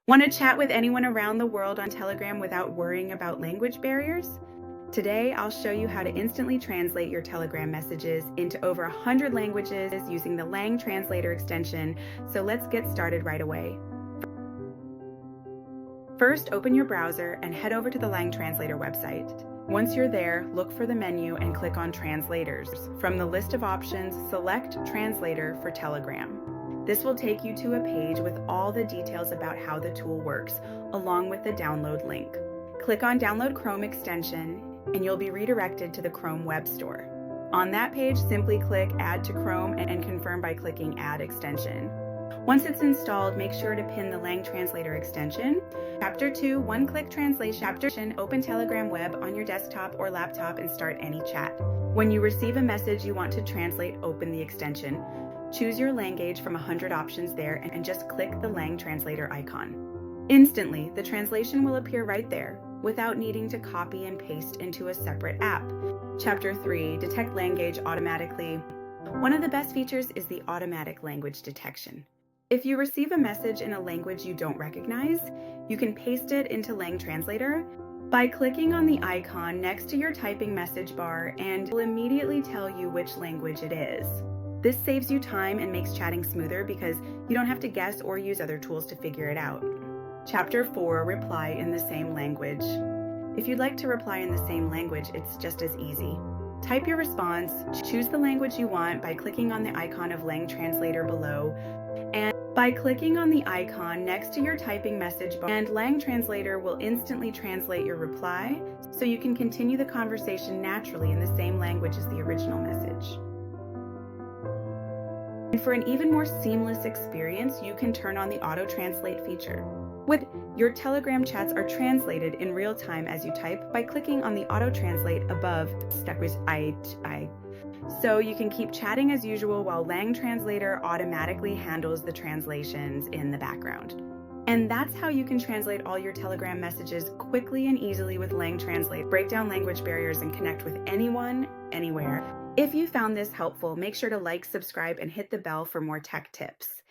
Want to chat with anyone around the world on Telegram without worrying about language barriers? Today, I'll show you how to instantly translate your Telegram messages into over 100 languages using the Lang Translator extension, so let's get started right away. First, open your browser and head over to the Lang Translator website. Once you're there, look for the menu and click on Translators. From the list of options, select Translator for Telegram. This will take you to a page with all the details about how the tool works, along with the download link. Click on Download Chrome extension, and you'll be redirected to the Chrome Web Store. On that page, simply click Add to Chrome and confirm by clicking Add Extension. Once it's installed, make sure to pin the Lang Translator extension. Chapter 2, one-click translation. Open Telegram Web on your desktop or laptop and start any chat. When you receive a message you want to translate, open the extension. Choose your language from 100 options there and just click the Lang Translator icon. Instantly, the translation will appear right there without needing to copy and paste into a separate app. Chapter 3, detect language automatically. One of the best features is the automatic language detection. If you receive a message in a language you don't recognize, you can paste it into Lang Translator by clicking on the icon next to your typing message bar, and it will immediately tell you which language it is. This saves you time and makes chatting smoother because you don't have to guess or use other tools to figure it out. Chapter 4, reply in the same language. If you'd like to reply in the same language, it's just as easy. Type your response, choose the language you want by clicking on the icon of Lang Translator below, and by clicking on the icon next to your typing message bar, and Lang Translator will instantly translate your reply so you can continue the conversation naturally in the same language as the original message. And for an even more seamless experience, you can turn on the auto-translate feature. Your Telegram chats are translated in real time as you type by clicking on the auto-translate above. So you can keep chatting as usual while Lang Translator automatically handles the translations in the background. And that's how you can translate all your Telegram messages quickly and easily with Lang Translate. Break down language barriers and connect with anyone, anywhere. If you found this helpful, make sure to like, subscribe, and hit the bell for more tech tips.